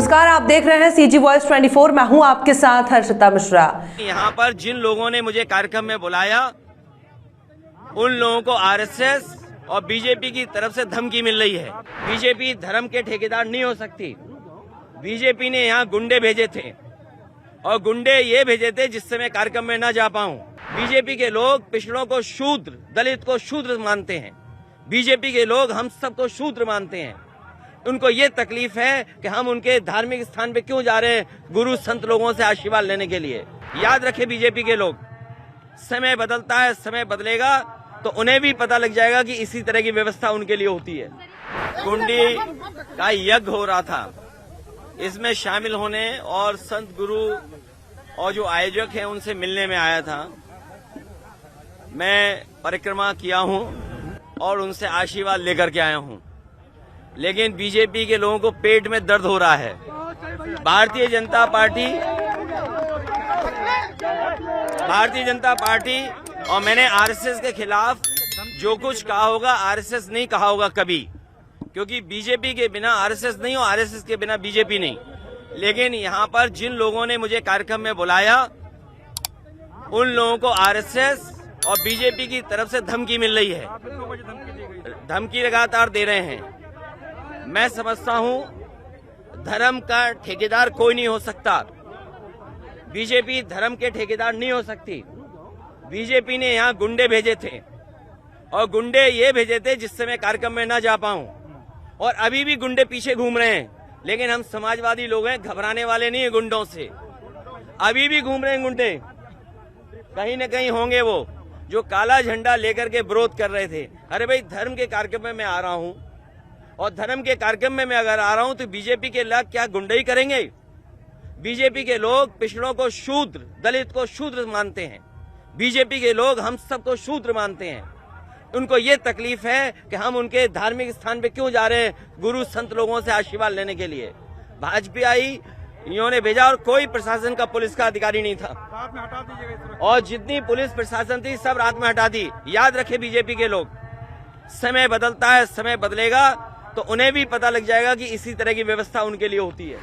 नमस्कार, आप देख रहे हैं सीजी वॉइस 24। मैं हूं आपके साथ हर्षिता मिश्रा। यहाँ पर जिन लोगों ने मुझे कार्यक्रम में बुलाया उन लोगों को आरएसएस और बीजेपी की तरफ से धमकी मिल रही है। बीजेपी धर्म के ठेकेदार नहीं हो सकती। बीजेपी ने यहाँ गुंडे भेजे थे और गुंडे ये भेजे थे जिससे मैं कार्यक्रम में न जा पाऊं। बीजेपी के लोग पिछड़ों को शूद्र, दलित को शूद्र मानते हैं। बीजेपी के लोग हम सबको शूद्र मानते हैं। उनको ये तकलीफ है कि हम उनके धार्मिक स्थान पे क्यों जा रहे हैं, गुरु संत लोगों से आशीर्वाद लेने के लिए। याद रखे बीजेपी के लोग, समय बदलता है, समय बदलेगा तो उन्हें भी पता लग जाएगा कि इसी तरह की व्यवस्था उनके लिए होती है। कुंडी का यज्ञ हो रहा था, इसमें शामिल होने और संत गुरु और जो आयोजक हैं उनसे मिलने में आया था। मैं परिक्रमा किया हूं और उनसे आशीर्वाद लेकर के आया हूं, लेकिन बीजेपी के लोगों को पेट में दर्द हो रहा है। भारतीय जनता पार्टी और मैंने आरएसएस के खिलाफ जो कुछ कहा होगा आरएसएस नहीं कहा होगा कभी, क्योंकि बीजेपी के बिना आरएसएस नहीं और आरएसएस के बिना बीजेपी नहीं। लेकिन यहाँ पर जिन लोगों ने मुझे कार्यक्रम में बुलाया उन लोगों को आरएसएस और बीजेपी की तरफ से धमकी मिल रही है। धमकी लगातार दे रहे हैं। मैं समझता हूं धर्म का ठेकेदार कोई नहीं हो सकता। बीजेपी धर्म के ठेकेदार नहीं हो सकती। बीजेपी ने यहाँ गुंडे भेजे थे और गुंडे ये भेजे थे जिससे मैं कार्यक्रम में न जा पाऊं। और अभी भी गुंडे पीछे घूम रहे हैं, लेकिन हम समाजवादी लोग हैं, घबराने वाले नहीं है गुंडों से। अभी भी घूम रहे हैं गुंडे, कहीं न कहीं होंगे वो जो काला झंडा लेकर के विरोध कर रहे थे। अरे भाई, धर्म के कार्यक्रम में मैं आ रहा हूं और धर्म के कार्यक्रम में मैं अगर आ रहा हूं तो बीजेपी के लोग क्या गुंडई करेंगे? बीजेपी के लोग पिछड़ों को शूद्र, दलित को शूद्र मानते हैं। बीजेपी के लोग हम सबको शूद्र मानते हैं। उनको ये तकलीफ है कि हम उनके धार्मिक स्थान पे क्यों जा रहे हैं, गुरु संत लोगों से आशीर्वाद लेने के लिए। भाजपा आई, इन्होंने भेजा और कोई प्रशासन का, पुलिस का अधिकारी नहीं था और जितनी पुलिस प्रशासन थी सब रात में हटा दी। याद रखे बीजेपी के लोग, समय बदलता है, समय बदलेगा तो उन्हें भी पता लग जाएगा कि इसी तरह की व्यवस्था उनके लिए होती है।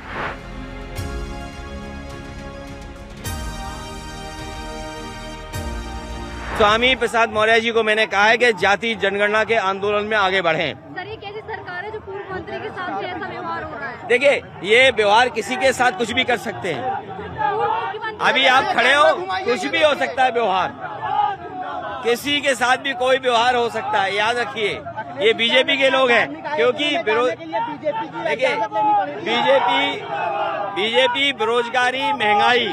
स्वामी प्रसाद मौर्य जी को मैंने कहा है कि जाति जनगणना के आंदोलन में आगे बढ़ें। सर, ये कैसी सरकार है जो पूर्व मंत्री के साथ ऐसा व्यवहार हो रहा है? देखिए, ये व्यवहार किसी के साथ कुछ भी कर सकते हैं। अभी आप खड़े हो, कुछ भी हो सकता है व्यवहार, किसी के साथ भी कोई व्यवहार हो सकता है। याद रखिए, ये बीजेपी के लोग हैं, क्योंकि देखिए बीजेपी बेरोजगारी, महंगाई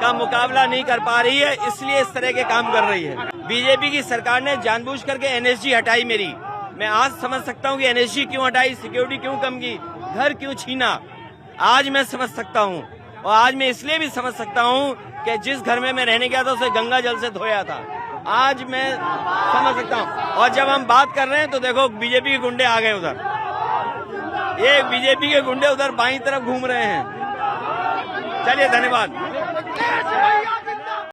का मुकाबला नहीं कर पा रही है, इसलिए इस तरह के काम कर रही है। बीजेपी की सरकार ने जानबूझ करके एनएसजी हटाई मेरी। मैं आज समझ सकता हूँ कि एनएसजी क्यों हटाई, सिक्योरिटी क्यों कम की, घर क्यों छीना। आज मैं समझ सकता हूँ, और आज मैं इसलिए भी समझ सकता हूँ कि जिस घर में मैं रहने गया था उसे गंगा जल से धोया था। आज मैं समझ सकता हूँ। और जब हम बात कर रहे हैं तो देखो बीजेपी के गुंडे आ गए उधर, ये बीजेपी के गुंडे उधर बाईं तरफ घूम रहे हैं। चलिए, धन्यवाद।